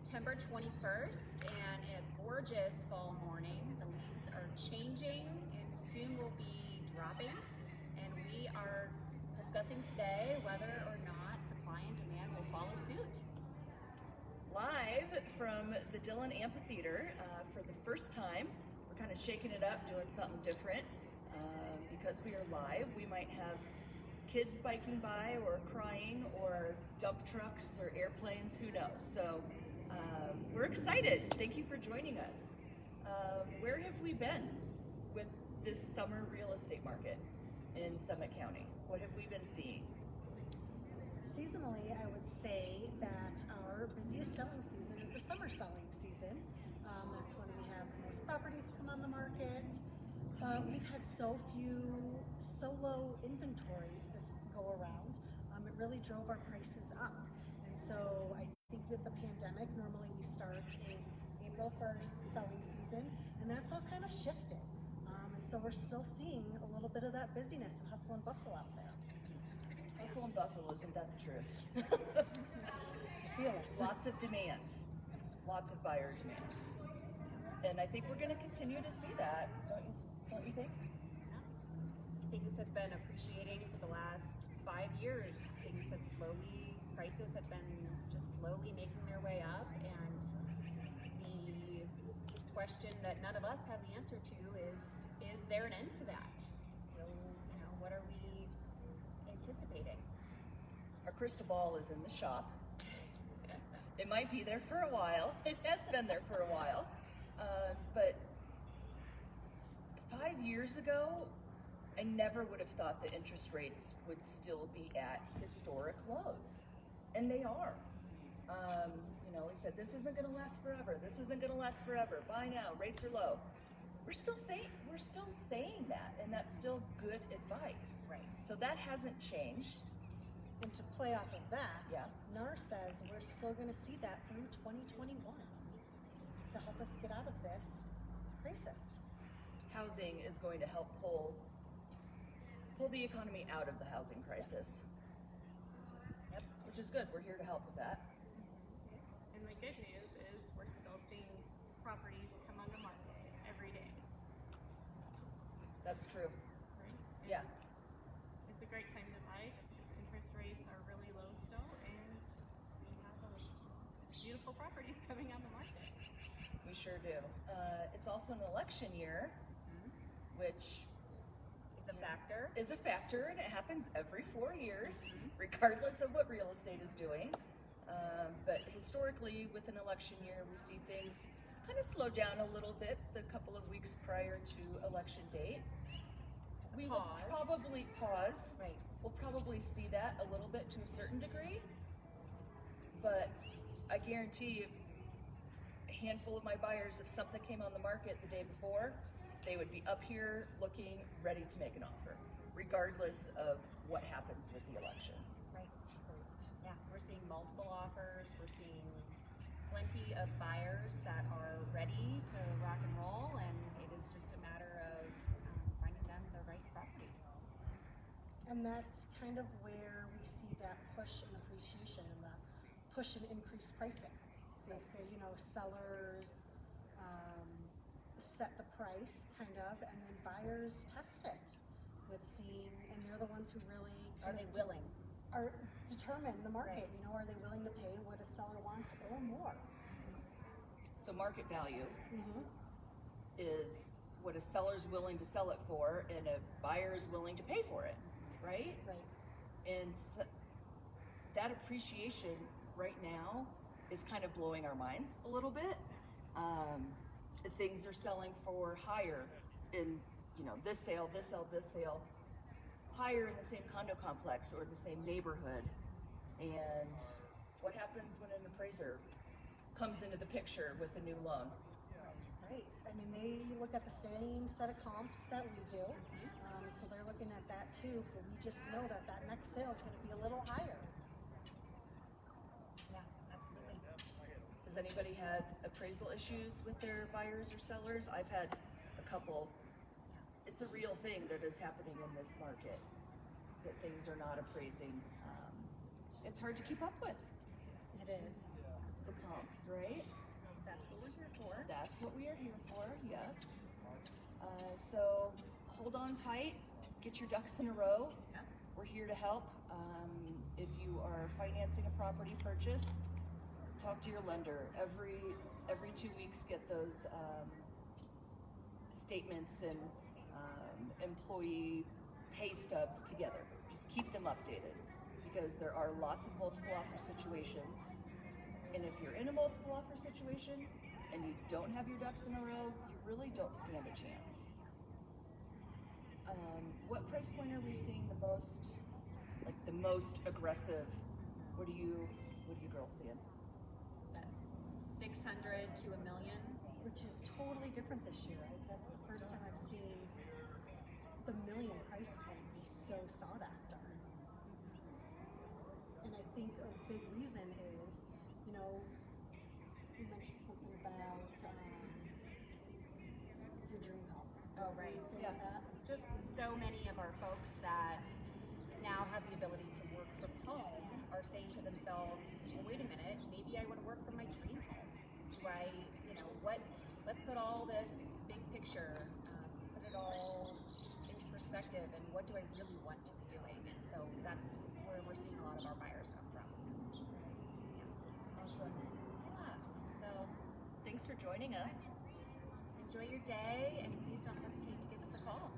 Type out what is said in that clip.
September 21st and a gorgeous fall morning. The leaves are changing and soon will be dropping. And we are discussing today whether or not supply and demand will follow suit. Live from the Dillon Amphitheater for the first time. We're kind of shaking it up, doing something different. Because we are live, we might have kids biking by or crying or dump trucks or airplanes, who knows. So we're excited. Thank you for joining us. Where have we been with this summer real estate market in Summit County? What have we been seeing? Seasonally, I would say that our busiest selling season is the summer selling season. That's when we have the most properties come on the market. We've had so low inventory this go around. It really drove our prices up. And so I think with the pandemic, normally we start in April for our selling season, and that's all kind of shifted. And so we're still seeing a little bit of that busyness and hustle and bustle out there. Hustle and bustle, isn't that the truth? I feel it. Lots of demand, lots of buyer demand. And I think we're going to continue to see that, don't you think? Things have been appreciating for the last 5 years. Prices have been just slowly making their way up, and the question that none of us have the answer to is there an end to that? What are we anticipating? Our crystal ball is in the shop. It might be there for a while. It has been there for a while. But 5 years ago, I never would have thought the interest rates would still be at historic lows. And they are. We said, this isn't going to last forever. This isn't going to last forever. Buy now, rates are low. We're still saying that, and that's still good advice. Right. So that hasn't changed. And to play off of that, Yeah. NAR says we're still going to see that through 2021 to help us get out of this crisis. Housing is going to help pull the economy out of the housing crisis. Yep, which is good. We're here to help with that. And the good news is we're still seeing properties come on the market every day, That's true. right? And Yeah. it's a great time to buy just because interest rates are really low still, and we have beautiful properties coming on the market. We sure do. It's also an election year, which Is a factor. is a factor, and it happens every 4 years, regardless of what real estate is doing. But historically, with an election year, we see things kind of slow down a little bit the couple of weeks prior to election date. We will Pause. probably pause. Right. We'll probably see that a little bit to a certain degree. But I guarantee you, a handful of my buyers, if something came on the market the day before, they would be up here looking ready to make an offer, regardless of what happens with the election. Right. Yeah, we're seeing multiple offers. We're seeing plenty of buyers that are ready to rock and roll, and it is just a matter of finding them the right property. And that's kind of where we see that push in appreciation and the push in increased pricing. They say, sellers set the price kind of, and then buyers test it with seeing, and they're the ones who really Are they willing? are determine the market. Right. Are they willing to pay what a seller wants or more? So market value Mm-hmm. is what a seller's willing to sell it for, and a buyer is willing to pay for it, right? Right. And so that appreciation right now is kind of blowing our minds a little bit. Things are selling for higher in, this sale, higher in the same condo complex or the same neighborhood. And what happens when an appraiser comes into the picture with a new loan? Right. I mean, they look at the same set of comps that we do. So they're looking at that too, but we just know that next sale is going to be a little higher. Yeah, absolutely. Has anybody had appraisal issues with their buyers or sellers? I've had a couple. It's a real thing that is happening in this market, that things are not appraising. It's hard to keep up with It is. the comps right. That's what we're here for. That's what we are here for, yes. So hold on tight, get your ducks in a row. Yeah. We're here to help. If you are financing a property purchase, talk to your lender. Every 2 weeks, get those statements and employee pay stubs together. Just keep them updated, because there are lots of multiple offer situations. And if you're in a multiple offer situation and you don't have your ducks in a row, you really don't stand a chance. What price point are we seeing the most, like the most aggressive? What are you girls seeing? 600 to $1 million. Which is totally different this year. That's the first time I've seen the million price point be so sought after. And I think a big reason is, you mentioned something about your dream home. Oh, right. Were you saying Yeah. that? Just so many of our folks that now have the ability to work from home are saying to themselves, well, wait a minute, maybe I want to work from my dream home. Do I, let's put all this big picture, put it all into perspective, and what do I really want to be doing? And so that's where we're seeing a lot of our buyers come from. Awesome. Yeah. So Thanks for joining us. enjoy your day, and please don't hesitate to give us a call.